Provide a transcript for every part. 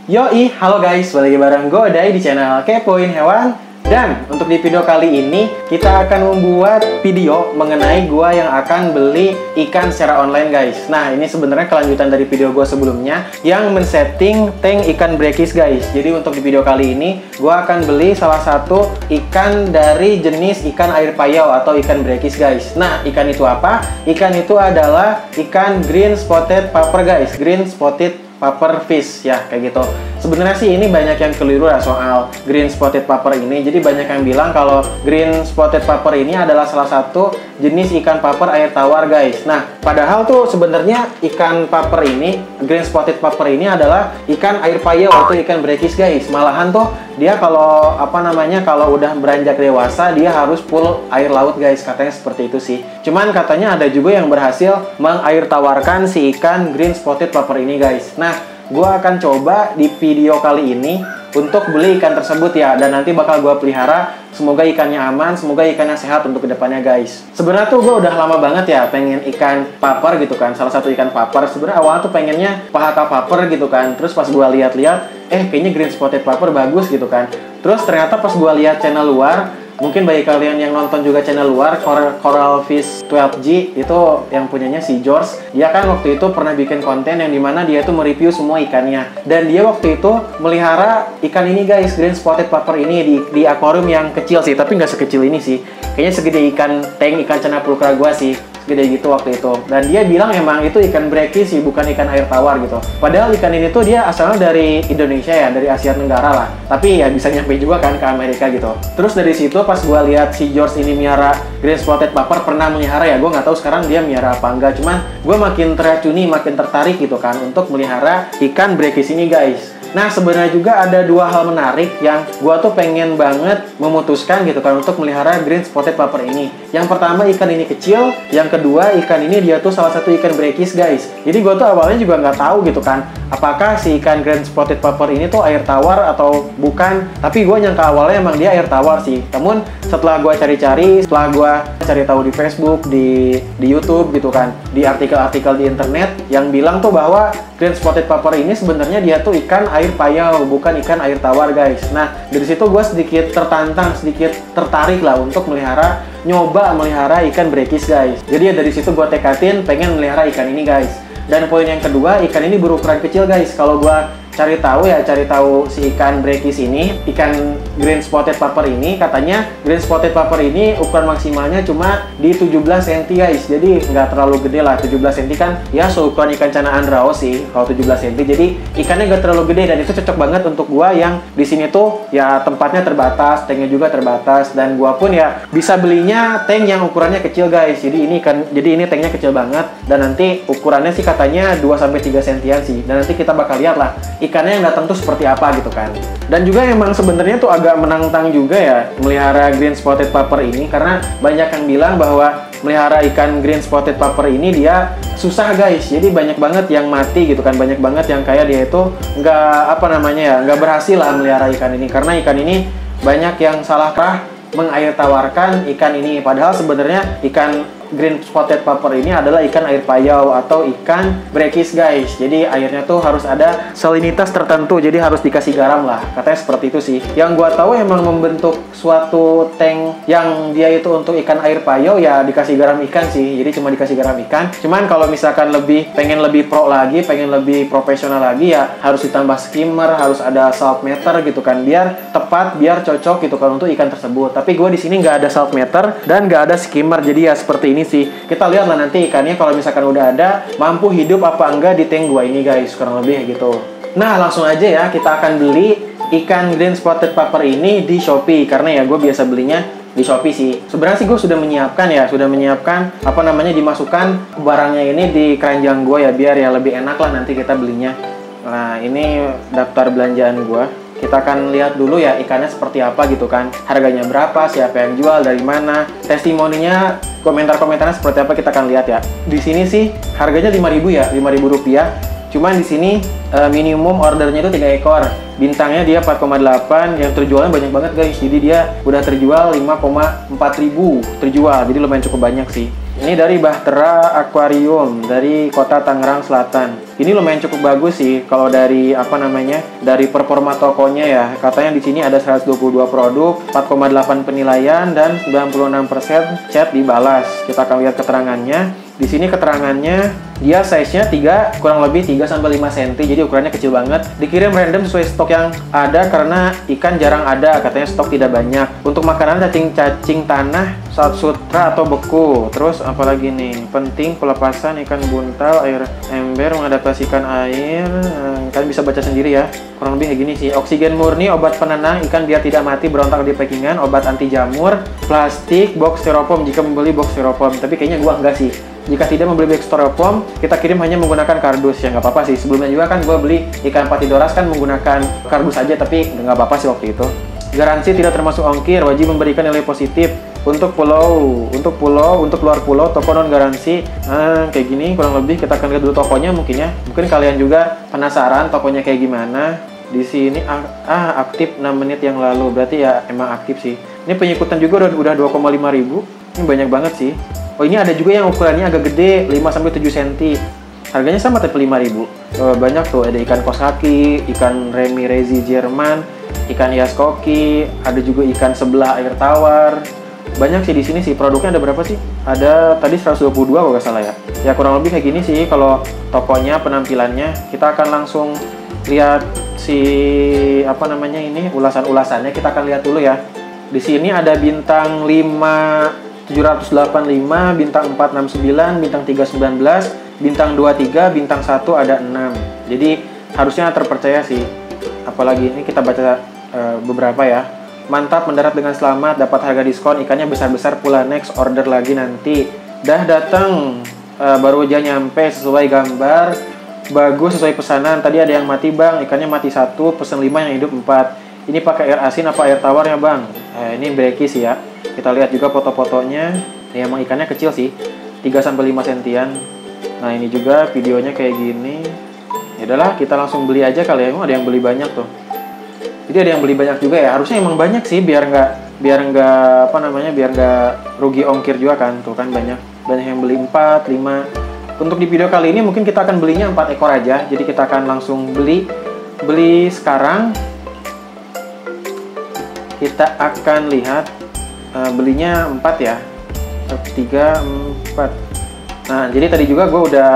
Yoi, halo guys, balik lagi bareng gue Dai di channel Kepoin Hewan. Dan untuk di video kali ini kita akan membuat video mengenai gue yang akan beli ikan secara online guys. Nah ini sebenarnya kelanjutan dari video gue sebelumnya yang men-setting tank ikan breakis guys. Jadi untuk di video kali ini gue akan beli salah satu ikan dari jenis ikan air payau atau ikan breakis guys. Nah ikan itu apa? Ikan itu adalah ikan green spotted puffer guys. Green spotted puffer fish ya, kayak gitu. Sebenarnya sih ini banyak yang keliru ya soal green spotted puffer ini. Jadi banyak yang bilang kalau green spotted puffer ini adalah salah satu jenis ikan puffer air tawar guys. Nah, padahal tuh sebenarnya ikan puffer ini, green spotted puffer ini adalah ikan air payau atau ikan breakis guys. Malahan tuh dia kalau kalau udah beranjak dewasa dia harus full air laut guys, katanya seperti itu sih. Cuman katanya ada juga yang berhasil mengair tawarkan si ikan green spotted puffer ini guys. Nah, gue akan coba di video kali ini untuk beli ikan tersebut ya, dan nanti bakal gue pelihara. Semoga ikannya aman, semoga ikannya sehat untuk kedepannya guys. Sebenarnya tuh gue udah lama banget ya pengen ikan puffer gitu kan, salah satu ikan puffer. Sebenarnya awalnya tuh pengennya pahaka puffer gitu kan, terus pas gue lihat-lihat, kayaknya green spotted puffer bagus gitu kan. Terus ternyata pas gue lihat channel luar, mungkin bagi kalian yang nonton juga channel luar, Coral Fish 12G itu yang punyanya si George. Dia kan waktu itu pernah bikin konten yang dimana dia tuh mereview semua ikannya. Dan dia waktu itu melihara ikan ini guys, green spotted puffer ini di akuarium yang kecil sih, tapi nggak sekecil ini sih. Kayaknya segede ikan tank, ikan cana pulkra gua sih. Gede gitu waktu itu. Dan dia bilang emang itu ikan breakis sih, bukan ikan air tawar gitu. Padahal ikan ini tuh dia asalnya dari Indonesia ya, dari Asia Tenggara lah. Tapi ya bisa nyampe juga kan ke Amerika gitu. Terus dari situ pas gua lihat si George ini miara green spotted puffer, pernah melihara ya, gua nggak tahu sekarang dia miara apa enggak. Cuman gua makin teracuni, makin tertarik gitu kan untuk melihara ikan breakis ini guys. Nah sebenarnya juga ada dua hal menarik yang gua tuh pengen banget memutuskan gitu kan untuk melihara green spotted puffer ini. Yang pertama ikan ini kecil, yang kedua ikan ini dia tuh salah satu ikan breakis guys. Jadi gua tuh awalnya juga nggak tahu gitu kan apakah si ikan green spotted puffer ini tuh air tawar atau bukan. Tapi gua nyangka awalnya emang dia air tawar sih. Namun setelah gua cari-cari, setelah gua cari tahu di Facebook, di YouTube gitu kan, di artikel-artikel di internet yang bilang tuh bahwa green spotted puffer ini sebenarnya dia tuh ikan air payau, bukan ikan air tawar guys. Nah dari situ gue sedikit tertantang, sedikit tertarik lah untuk nyoba melihara ikan breakis guys. Jadi ya dari situ gue tekatin pengen melihara ikan ini guys. Dan poin yang kedua, ikan ini berukuran kecil guys. Kalau gue cari tahu si ikan breakis ini, ikan green spotted puffer ini, katanya green spotted puffer ini ukuran maksimalnya cuma di 17 cm guys. Jadi nggak terlalu gede lah, 17 cm kan ya seukuran ikan canaan raos sih kalau 17 cm. Jadi ikannya nggak terlalu gede dan itu cocok banget untuk gua yang di sini tuh ya tempatnya terbatas, tanknya juga terbatas, dan gua pun ya bisa belinya tank yang ukurannya kecil guys. Jadi ini tanknya kecil banget, dan nanti ukurannya sih katanya 2-3 cm sih. Dan nanti kita bakal lihat lah ikannya yang datang tuh seperti apa gitu kan. Dan juga emang sebenarnya tuh agak menantang juga ya melihara green spotted puffer ini, karena banyak yang bilang bahwa melihara ikan green spotted puffer ini dia susah guys. Jadi banyak banget yang mati gitu kan, banyak banget yang kayak dia itu nggak berhasil lah melihara ikan ini, karena ikan ini banyak yang salah mengair tawarkan ikan ini. Padahal sebenarnya ikan green spotted puffer ini adalah ikan air payau atau ikan breakis guys. Jadi airnya tuh harus ada salinitas tertentu, jadi harus dikasih garam lah, katanya seperti itu sih. Yang gua tahu emang membentuk suatu tank yang dia itu untuk ikan air payau ya dikasih garam ikan sih. Jadi cuma dikasih garam ikan. Cuman kalau misalkan pengen lebih pro lagi, pengen lebih profesional lagi ya harus ditambah skimmer, harus ada salt meter gitu kan, biar tepat, biar cocok gitu kan untuk ikan tersebut. Tapi gue di sini nggak ada salt meter dan nggak ada skimmer, jadi ya seperti ini sih. Kita lihat lah nanti ikannya kalau misalkan udah ada mampu hidup apa enggak di tank gua ini guys, kurang lebih gitu. Nah langsung aja ya kita akan beli ikan green spotted puffer ini di Shopee, karena ya gue biasa belinya di Shopee sih. Sebenarnya sih gue sudah menyiapkan dimasukkan barangnya ini di keranjang gue ya, biar ya lebih enak lah nanti kita belinya. Nah ini daftar belanjaan gue. Kita akan lihat dulu ya ikannya seperti apa gitu kan, harganya berapa, siapa yang jual, dari mana, testimoninya, komentar-komentarnya seperti apa, kita akan lihat ya. Di sini sih harganya 5.000 ya, 5.000 rupiah. Cuman di sini minimum ordernya itu 3 ekor. Bintangnya dia 4,8, yang terjualnya banyak banget guys. Jadi dia udah terjual 5,4 ribu terjual, jadi lumayan cukup banyak sih. Ini dari Bahtera Aquarium dari kota Tangerang Selatan. Ini lumayan cukup bagus sih kalau dari dari performa tokonya ya. Katanya di sini ada 122 produk, 4,8 penilaian dan 96% chat dibalas. Kita akan lihat keterangannya. Di sini keterangannya dia size-nya kurang lebih 3 sampai 5 cm, jadi ukurannya kecil banget. Dikirim random sesuai stok yang ada karena ikan jarang ada, katanya stok tidak banyak. Untuk makanan cacing tanah, sutra atau beku. Terus apalagi nih? Penting pelepasan ikan buntal, air ember mengadaptasikan air. Kalian bisa baca sendiri ya. Kurang lebih kayak gini sih. Oksigen murni, obat penenang ikan biar tidak mati berontak di packingan, obat anti jamur, plastik, box styrofoam jika membeli box styrofoam. Tapi kayaknya gua enggak sih. Jika tidak membeli box styrofoam, kita kirim hanya menggunakan kardus. Ya nggak apa-apa sih. Sebelumnya juga kan gua beli ikan patidoras kan menggunakan kardus aja, tapi nggak apa-apa sih waktu itu. Garansi tidak termasuk ongkir, wajib memberikan nilai positif. Untuk luar pulau, toko non garansi. Kayak gini kurang lebih. Kita akan lihat dulu tokonya mungkin ya. Mungkin kalian juga penasaran tokonya kayak gimana. Di sini aktif 6 menit yang lalu. Berarti ya emang aktif sih. Ini pengikutan juga udah 2,5 ribu. Ini banyak banget sih. Oh, ini ada juga yang ukurannya agak gede, 5 sampai 7 cm. Harganya sama tapi 5.000. Banyak tuh, ada ikan kosaki, ikan remi rezi Jerman, ikan hias koki, ada juga ikan sebelah air tawar. Banyak sih di sini sih. Produknya ada berapa sih? Ada tadi 122 kalau nggak salah ya. Ya kurang lebih kayak gini sih kalau tokonya, penampilannya. Kita akan langsung lihat ulasan-ulasannya. Kita akan lihat dulu ya. Di sini ada bintang 785, bintang 469, bintang 319, bintang 23, bintang 1 ada 6. Jadi harusnya terpercaya sih. Apalagi ini kita baca beberapa ya. Mantap, mendarat dengan selamat, dapat harga diskon, ikannya besar-besar pula, next order lagi nanti. Dah datang, baru aja nyampe sesuai gambar, bagus sesuai pesanan. Tadi ada yang mati bang, ikannya mati 1, pesen 5 yang hidup 4. Ini pakai air asin apa air tawar ya bang? Ini breki sih ya. Kita lihat juga foto-fotonya. Ya emang ikannya kecil sih, 3 sampai 5 sentian. Nah ini juga videonya kayak gini. Ya udahlah, kita langsung beli aja kali ya. Emang ada yang beli banyak tuh. Jadi ada yang beli banyak juga ya. Harusnya emang banyak sih biar nggak rugi ongkir juga kan. Tuh kan banyak yang beli 4, 5. Untuk di video kali ini mungkin kita akan belinya 4 ekor aja. Jadi kita akan langsung beli sekarang. Kita akan lihat belinya 4 ya. 3, 4. Nah, jadi tadi juga gue udah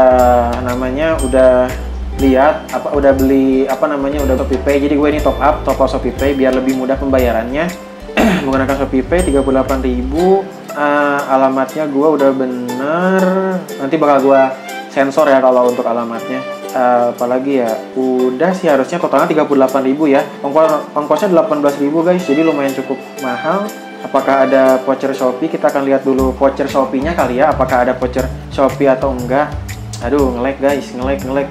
lihat udah beli udah ShopeePay. Jadi gue ini top up ShopeePay biar lebih mudah pembayarannya. Menggunakan ShopeePay 38.000. Alamatnya gue udah bener. Nanti bakal gue sensor ya kalau untuk alamatnya. Apalagi ya, udah sih harusnya totalnya 38.000 ya. Ongkosnya 18.000 guys, jadi lumayan cukup mahal. Apakah ada voucher Shopee? Kita akan lihat dulu voucher Shopee-nya kali ya. Apakah ada voucher Shopee atau enggak? Aduh, nge-lag guys, nge-lag.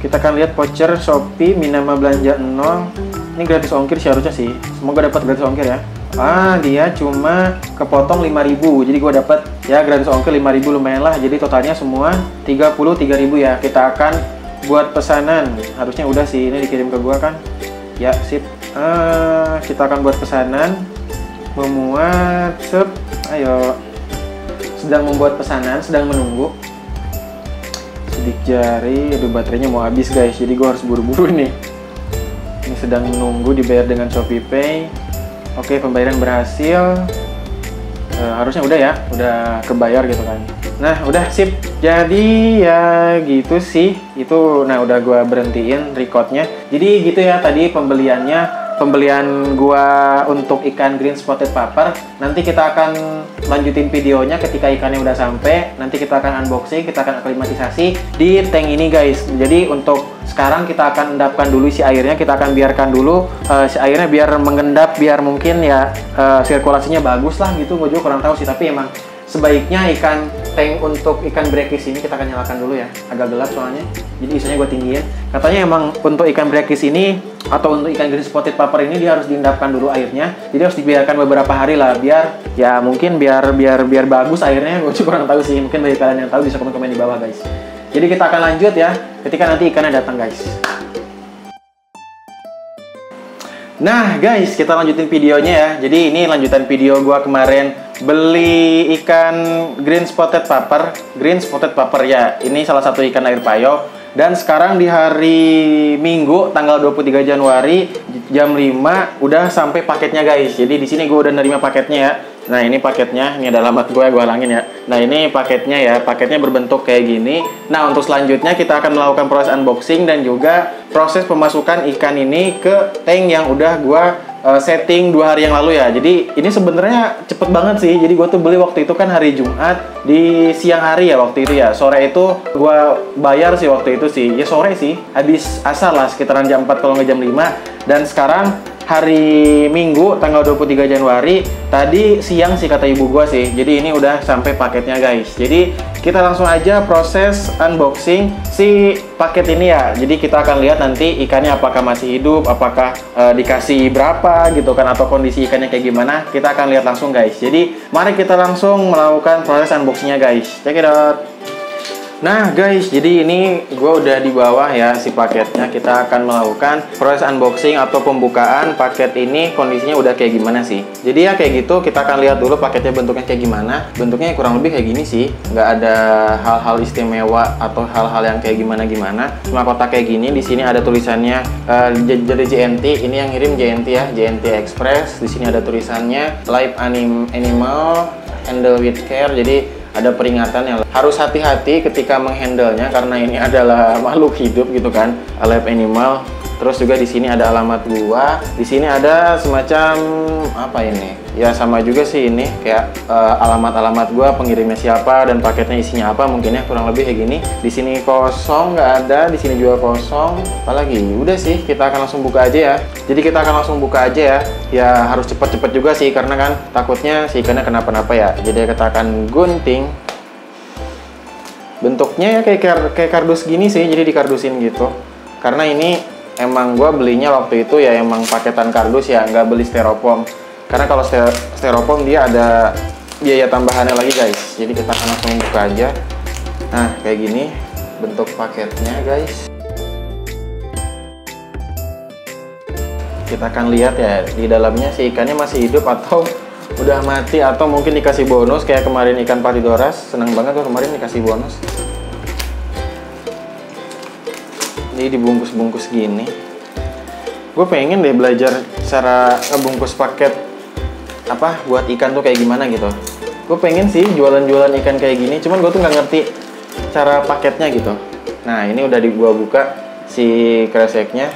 Kita akan lihat voucher Shopee minimal belanja 0. Ini gratis ongkir sih harusnya sih. Semoga dapat gratis ongkir ya. Dia cuma kepotong 5.000. Jadi gue dapat ya gratis ongkir 5.000, lumayan lah. Jadi totalnya semua 33.000 ya. Kita akan buat pesanan. Harusnya udah sih, ini dikirim ke gue kan. Ya, sip. Kita akan buat pesanan. Memuat, ayo. Sedang membuat pesanan, sedang menunggu. Sidik jari, aduh baterainya mau habis guys, jadi gue harus buru-buru nih. Ini sedang menunggu dibayar dengan ShopeePay. Oke, pembayaran berhasil. Harusnya udah ya, udah kebayar gitu kan. Nah, udah sip. Jadi ya gitu sih. Itu, nah udah gue berhentiin recordnya. Jadi gitu ya tadi pembelian gua untuk ikan green spotted pupper. Nanti kita akan lanjutin videonya ketika ikannya udah sampai. Nanti kita akan unboxing, kita akan aklimatisasi di tank ini guys. Jadi untuk sekarang kita akan endapkan dulu si airnya. Kita akan biarkan dulu si airnya biar mengendap, biar mungkin ya sirkulasinya bagus lah gitu. Gue juga kurang tahu sih, tapi emang sebaiknya tank untuk ikan brekis ini kita akan nyalakan dulu ya. Agak gelap soalnya, jadi isunya gue tinggiin. Katanya emang untuk ikan brekis ini atau untuk ikan green spotted pupper ini dia harus diendapkan dulu airnya. Jadi harus dibiarkan beberapa hari lah biar ya mungkin biar bagus airnya. Gue juga kurang tahu sih. Mungkin bagi kalian yang tahu bisa komen-komen di bawah guys. Jadi kita akan lanjut ya ketika nanti ikannya datang guys. Nah guys, kita lanjutin videonya ya. Jadi ini lanjutan video gua kemarin beli ikan green spotted puffer ya. Ini salah satu ikan air payo. Dan sekarang di hari Minggu tanggal 23 Januari jam 5 udah sampai paketnya guys. Jadi di sini gue udah nerima paketnya ya. Nah ini paketnya, ini ada alamat gue halangin ya. Nah ini paketnya ya, paketnya berbentuk kayak gini. Nah untuk selanjutnya kita akan melakukan proses unboxing dan juga proses pemasukan ikan ini ke tank yang udah gue setting 2 hari yang lalu ya. Jadi ini sebenarnya cepet banget sih. Jadi gue tuh beli waktu itu kan hari Jumat di siang hari ya waktu itu ya. Sore itu gue bayar sih waktu itu sih. Ya sore sih, habis asar lah sekitaran jam 4 kalau nggak jam 5. Dan sekarang hari Minggu tanggal 23 Januari tadi siang sih kata ibu gua sih. Jadi ini udah sampai paketnya guys. Jadi kita langsung aja proses unboxing si paket ini ya. Jadi kita akan lihat nanti ikannya apakah masih hidup, apakah dikasih berapa gitu kan, atau kondisi ikannya kayak gimana. Kita akan lihat langsung guys. Jadi mari kita langsung melakukan proses unboxingnya guys. Check it out. Nah guys, jadi ini gue udah di bawah ya si paketnya. Kita akan melakukan proses unboxing atau pembukaan paket ini. Kondisinya udah kayak gimana sih. Jadi ya kayak gitu, kita akan lihat dulu paketnya bentuknya kayak gimana. Bentuknya kurang lebih kayak gini sih. Nggak ada hal-hal istimewa atau hal-hal yang kayak gimana-gimana. Cuma kotak kayak gini. Di sini ada tulisannya dari JNT. Ini yang ngirim JNT ya, JNT Express. Di sini ada tulisannya Live Animal Handle with Care. Jadi ada peringatannya, harus hati-hati ketika menghandlenya karena ini adalah makhluk hidup gitu kan, live animal. Terus juga di sini ada alamat gua. Di sini ada semacam apa ini? Ya sama juga sih ini kayak alamat-alamat gua, pengirimnya siapa dan paketnya isinya apa, mungkin ya kurang lebih kayak gini. Di sini kosong, nggak ada. Di sini juga kosong. Apalagi? Udah sih, kita akan langsung buka aja ya. Jadi kita akan langsung buka aja ya. Ya harus cepet-cepet juga sih karena kan takutnya si ikannya kenapa-napa ya. Jadi kita akan gunting. Bentuknya ya kayak kardus gini sih, jadi dikardusin gitu. Karena ini emang gue belinya waktu itu ya emang paketan kardus ya, nggak beli styrofoam. Karena kalau styrofoam dia ada biaya tambahannya lagi guys. Jadi kita akan langsung buka aja. Nah kayak gini bentuk paketnya guys. Kita akan lihat ya di dalamnya si ikannya masih hidup atau udah mati, atau mungkin dikasih bonus kayak kemarin ikan patidoras. Seneng banget gue kemarin dikasih bonus. Ini dibungkus-bungkus gini. Gue pengen deh belajar cara ngebungkus paket apa buat ikan tuh kayak gimana gitu. Gue pengen sih jualan-jualan ikan kayak gini, cuman gue tuh nggak ngerti cara paketnya gitu. Nah ini udah gue buka si kreseknya.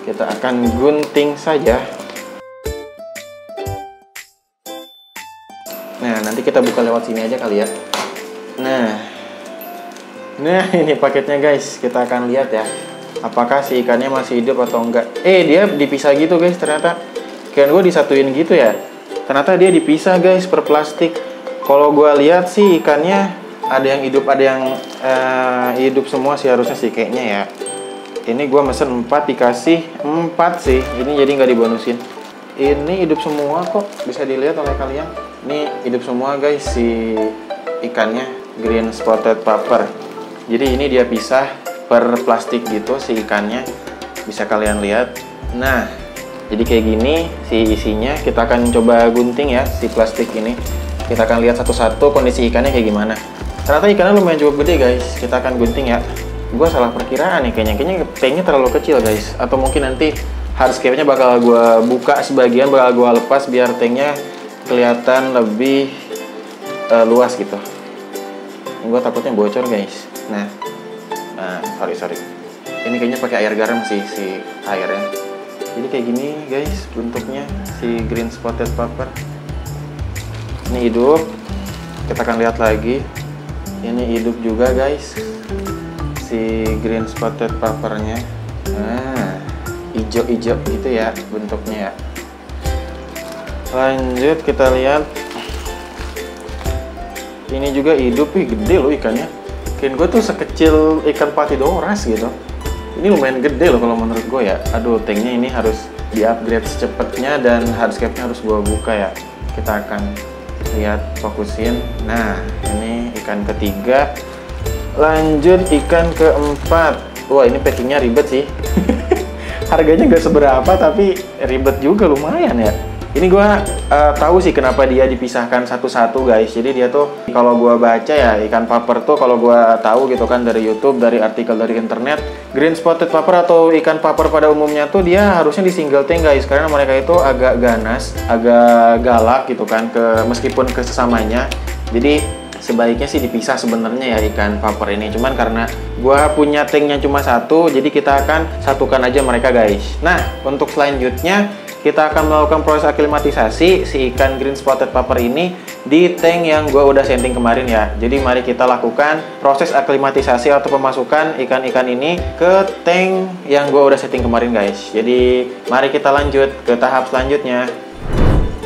Kita akan gunting saja. Nah nanti kita buka lewat sini aja kali ya. Nah ini paketnya guys. Kita akan lihat ya apakah si ikannya masih hidup atau enggak. Dia dipisah gitu guys ternyata. Kirain gue disatuin gitu ya. Ternyata dia dipisah guys per plastik. Kalau gue lihat sih ikannya ada yang hidup, ada yang hidup semua sih harusnya sih kayaknya ya. Ini gue mesen 4 dikasih 4 sih. Ini jadi nggak dibonusin. Ini hidup semua kok, bisa dilihat oleh kalian. Ini hidup semua guys si ikannya, green spotted puffer. Jadi ini dia pisah per plastik gitu si ikannya, bisa kalian lihat. Nah jadi kayak gini si isinya. Kita akan coba gunting ya si plastik ini. Kita akan lihat satu-satu kondisi ikannya kayak gimana. Ternyata ikannya lumayan cukup gede guys. Kita akan gunting ya. Gue salah perkiraan nih kayaknya tanknya terlalu kecil guys. Atau mungkin nanti hardscape-nya bakal gue buka sebagian, bakal gue lepas biar tanknya kelihatan lebih luas gitu. Gue takutnya bocor guys. Nah sorry. Ini kayaknya pakai air garam sih si airnya. Jadi kayak gini guys bentuknya si green spotted puffer. Ini hidup. Kita akan lihat lagi. Ini hidup juga guys si green spotted puffernya. Nah hijau-hijau gitu ya bentuknya ya. Lanjut kita lihat. Ini juga hidup, gede loh ikannya. Kirain gue tuh sekecil ikan patidoras gitu. Ini lumayan gede loh kalau menurut gue ya. Aduh tanknya ini harus di-upgrade secepatnya dan hardscape-nya harus gue buka ya. Kita akan lihat, fokusin. Nah ini ikan ketiga. Lanjut ikan keempat. Wah ini packingnya ribet sih. Harganya gak seberapa tapi ribet juga lumayan ya. Ini gue tahu sih kenapa dia dipisahkan satu-satu guys. Jadi dia tuh kalau gue baca ya, ikan paper tuh kalau gue tahu gitu kan dari YouTube, dari artikel dari internet, green spotted paper atau ikan paper pada umumnya tuh dia harusnya di single tank guys, karena mereka itu agak ganas, agak galak gitu kan meskipun ke sesamanya. Jadi sebaiknya sih dipisah sebenarnya ya ikan paper ini. Cuman karena gua punya tanknya cuma satu, jadi kita akan satukan aja mereka guys. Nah, untuk selanjutnya kita akan melakukan proses aklimatisasi si ikan green spotted paper ini di tank yang gua udah setting kemarin ya. Jadi mari kita lakukan proses aklimatisasi atau pemasukan ikan-ikan ini ke tank yang gua udah setting kemarin guys. Jadi mari kita lanjut ke tahap selanjutnya.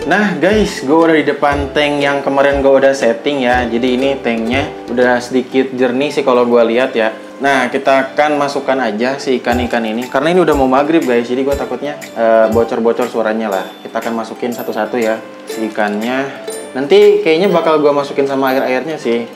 Nah guys, gue udah di depan tank yang kemarin gue udah setting ya. Jadi ini tanknya udah sedikit jernih sih kalau gue lihat ya. Nah kita akan masukkan aja si ikan-ikan ini, karena ini udah mau maghrib guys. Jadi gue takutnya bocor-bocor suaranya lah. Kita akan masukin satu-satu ya si ikannya. Nanti kayaknya bakal gue masukin sama air-airnya sih.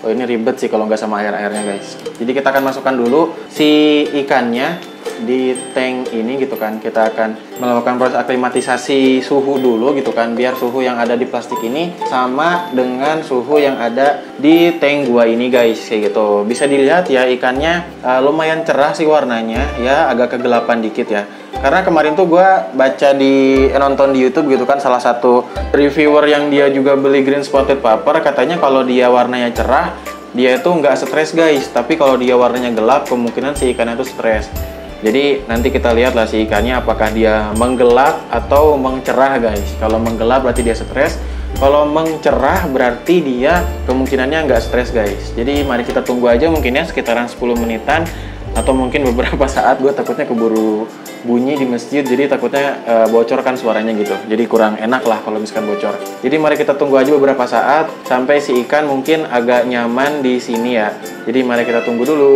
Oh ini ribet sih kalau nggak sama air-airnya guys. Jadi kita akan masukkan dulu si ikannya di tank ini gitu kan. Kita akan melakukan proses aklimatisasi suhu dulu gitu kan, biar suhu yang ada di plastik ini sama dengan suhu yang ada di tank gua ini guys, kayak gitu. Bisa dilihat ya ikannya lumayan cerah sih warnanya ya, agak kegelapan dikit ya. Karena kemarin tuh gua baca nonton di YouTube gitu kan, salah satu reviewer yang dia juga beli green spotted paper, katanya kalau dia warnanya cerah dia itu nggak stres guys, tapi kalau dia warnanya gelap kemungkinan si ikannya itu stres. Jadi nanti kita lihat lah si ikannya apakah dia menggelap atau mencerah guys. Kalau menggelap berarti dia stres, kalau mencerah berarti dia kemungkinannya nggak stres guys. Jadi mari kita tunggu aja, mungkinnya sekitaran 10 menitan atau mungkin beberapa saat. Gue takutnya keburu bunyi di masjid, jadi takutnya bocor kan suaranya gitu. Jadi kurang enak lah kalau misalkan bocor. Jadi mari kita tunggu aja beberapa saat sampai si ikan mungkin agak nyaman di sini ya. Jadi mari kita tunggu dulu.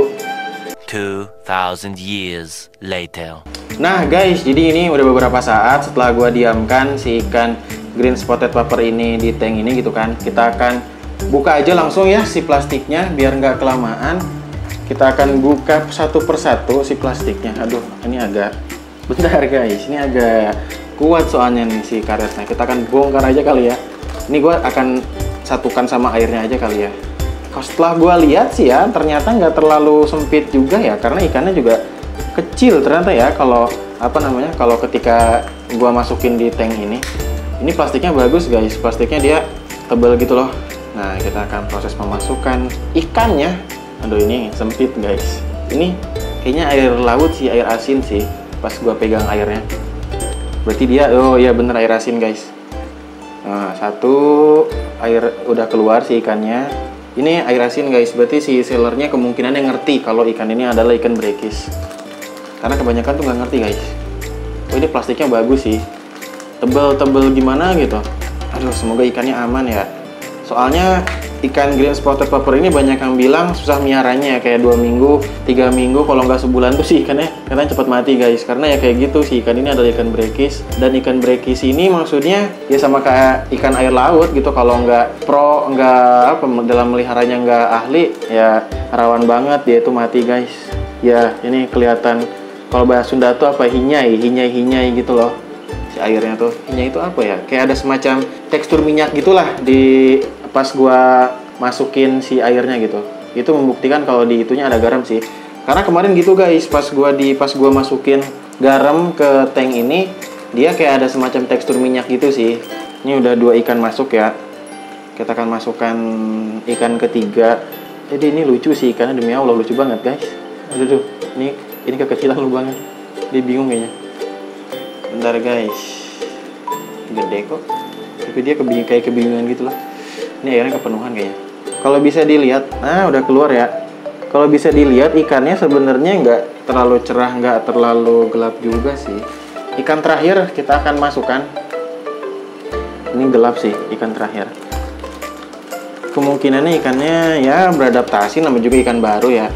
2000 years later. Nah guys, jadi ini udah beberapa saat setelah gua diamkan si ikan green spotted paper ini di tank ini gitu kan. Kita akan buka aja langsung ya si plastiknya biar nggak kelamaan. Kita akan buka satu persatu si plastiknya. Aduh, ini agak bentar guys, ini agak kuat soalnya nih si karetnya. Kita akan bongkar aja kali ya. Ini gua akan satukan sama airnya aja kali ya. Setelah gue lihat sih ya, ternyata nggak terlalu sempit juga ya, karena ikannya juga kecil ternyata ya. Kalau kalau ketika gue masukin di tank ini plastiknya bagus guys, plastiknya dia tebal gitu loh. Nah kita akan proses memasukkan ikannya. Aduh ini sempit guys, ini kayaknya air laut sih, air asin sih pas gue pegang airnya. Berarti dia, oh iya bener air asin guys. Nah satu air udah keluar si ikannya. Ini air asin guys, berarti si sellernya kemungkinan yang ngerti kalau ikan ini adalah ikan breakfish. Karena kebanyakan tuh nggak ngerti guys. Oh ini plastiknya bagus sih, tebel-tebel gimana gitu. Aduh semoga ikannya aman ya. Soalnya ikan green spotted paper ini banyak yang bilang susah miaranya, kayak 2 minggu, 3 minggu, kalau nggak sebulan tuh sih ikannya katanya cepat mati guys. Karena ya kayak gitu sih, ikan ini adalah ikan breakfish. Dan ikan breakfish ini maksudnya ya sama kayak ikan air laut gitu. Kalau nggak pro, nggak dalam meliharanya nggak ahli, ya rawan banget dia itu mati guys. Ya ini kelihatan, kalau bahasa Sunda tuh apa, hinyai gitu loh. Si airnya tuh, hinyai itu apa ya? Kayak ada semacam tekstur minyak gitulah di pas gua masukin si airnya gitu. Itu membuktikan kalau di itunya ada garam sih. Karena kemarin gitu guys, pas gua masukin garam ke tank ini, dia kayak ada semacam tekstur minyak gitu sih. Ini udah 2 ikan masuk ya. Kita akan masukkan ikan ketiga. Jadi ini lucu sih ikannya, demi Allah lucu banget guys. Aduh, ini kekecilan lu banget. Dia bingung kayaknya. Bentar guys. Gede kok. Tapi dia kayak kebingungan gitu loh. Ini airnya kepenuhan kayaknya. Kalau bisa dilihat, nah udah keluar ya. Kalau bisa dilihat ikannya sebenarnya nggak terlalu cerah, nggak terlalu gelap juga sih. Ikan terakhir kita akan masukkan. Ini gelap sih ikan terakhir. Kemungkinannya ikannya ya beradaptasi, namanya juga ikan baru ya.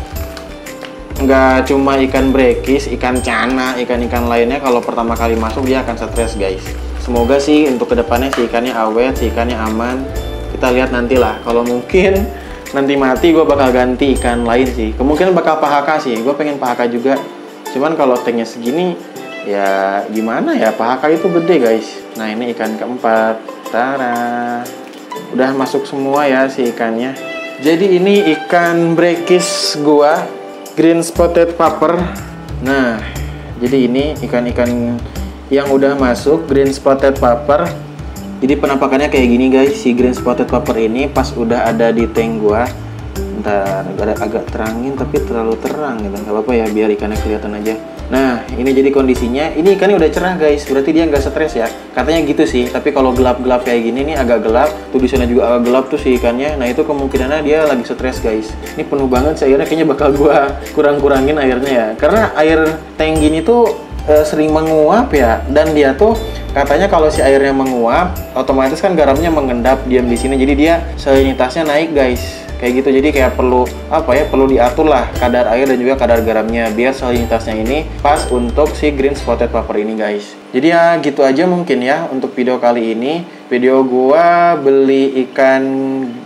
Nggak cuma ikan breakfish, ikan cana, ikan-ikan lainnya kalau pertama kali masuk dia akan stres guys. Semoga sih untuk kedepannya si ikannya awet, si ikannya aman. Kita lihat nanti lah, kalau mungkin nanti mati gue bakal ganti ikan lain sih. Kemungkinan bakal PHK sih, gue pengen PHK juga. Cuman kalau tanknya segini ya gimana ya, paha itu gede guys. Nah ini ikan keempat. Tara, udah masuk semua ya si ikannya. Jadi ini ikan brekis gua, green spotted popper. Nah jadi ini ikan-ikan yang udah masuk green spotted popper. Jadi penampakannya kayak gini guys, si green spotted popper ini pas udah ada di tank gua. Ntar agak terangin tapi terlalu terang gitu, nggak apa-apa ya, biar ikannya kelihatan aja. Nah ini jadi kondisinya, ini ikannya udah cerah guys, berarti dia nggak stres ya, katanya gitu sih. Tapi kalau gelap-gelap kayak gini nih, agak gelap tuh, di sana juga agak gelap tuh si ikannya. Nah itu kemungkinannya dia lagi stres guys. Ini penuh banget sih airnya, kayaknya bakal gua kurang-kurangin airnya ya, karena air tank gini tuh sering menguap ya, dan dia tuh katanya kalau si airnya menguap, otomatis kan garamnya mengendap diam di sini, jadi dia salinitasnya naik guys. Kayak gitu, jadi kayak perlu perlu diatur lah kadar air dan juga kadar garamnya biar salinitasnya ini pas untuk si green spotted popper ini guys. Jadi ya gitu aja mungkin ya untuk video kali ini. Video gua beli ikan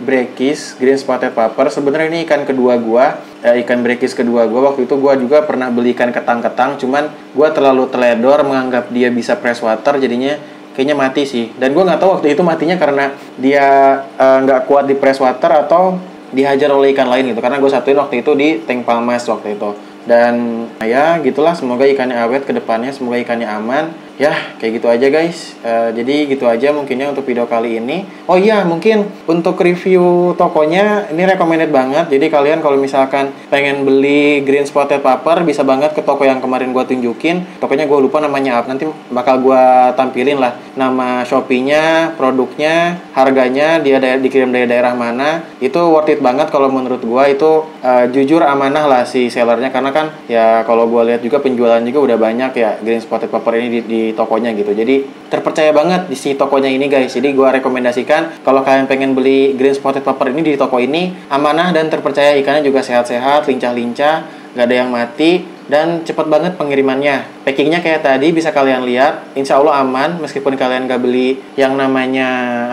brekis green spotted popper. Sebenarnya ini ikan kedua gua, ikan brekis kedua gua. Waktu itu gua juga pernah beli ikan ketang-ketang, cuman gua terlalu teledor menganggap dia bisa freshwater, jadinya kayaknya mati sih. Dan gua nggak tahu waktu itu matinya karena dia nggak kuat di freshwater atau dihajar oleh ikan lain gitu, karena gue satuin waktu itu di tank palmas waktu itu. Dan ya gitulah, semoga ikannya awet ke depannya, semoga ikannya aman. Ya kayak gitu aja guys. Jadi gitu aja mungkinnya untuk video kali ini. Oh iya, mungkin untuk review tokonya ini recommended banget. Jadi kalian kalau misalkan pengen beli green spotted popper, bisa banget ke toko yang kemarin gue tunjukin. Tokonya gue lupa namanya apa, nanti bakal gue tampilin lah nama Shopee-nya, produknya, harganya, dia dikirim dari daerah mana. Itu worth it banget kalau menurut gue. Itu jujur amanah lah si sellernya, karena kan ya kalau gue lihat juga penjualan juga udah banyak ya green spotted popper ini di tokonya gitu. Jadi terpercaya banget di si tokonya ini guys. Jadi gue rekomendasikan kalau kalian pengen beli green spotted popper ini di toko ini, amanah dan terpercaya, ikannya juga sehat-sehat, lincah-lincah, gak ada yang mati, dan cepat banget pengirimannya. Packingnya kayak tadi bisa kalian lihat, insya Allah aman meskipun kalian gak beli yang namanya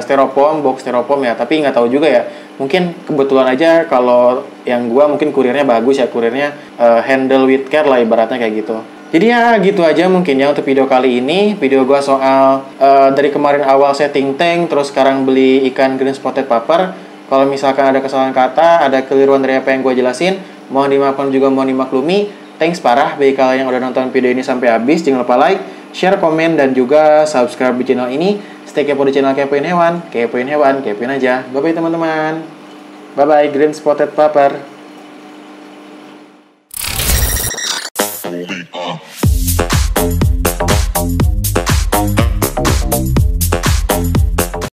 styrofoam, box styrofoam ya. Tapi nggak tahu juga ya, mungkin kebetulan aja kalau yang gua mungkin kurirnya bagus ya, kurirnya handle with care lah ibaratnya kayak gitu. Jadi ya gitu aja mungkin ya untuk video kali ini. Video gua soal dari kemarin awal setting tank, terus sekarang beli ikan green spotted popper. Kalau misalkan ada kesalahan kata, ada keliruan dari apa yang gua jelasin, mohon dimaafkan juga mohon dimaklumi. Thanks parah bagi kalian yang udah nonton video ini sampai habis. Jangan lupa like, share, komen, dan juga subscribe di channel ini. Stay kepo di channel Kepoin Hewan, kepoin hewan, kepoin aja. Bye-bye teman-teman. Bye-bye green spotted popper.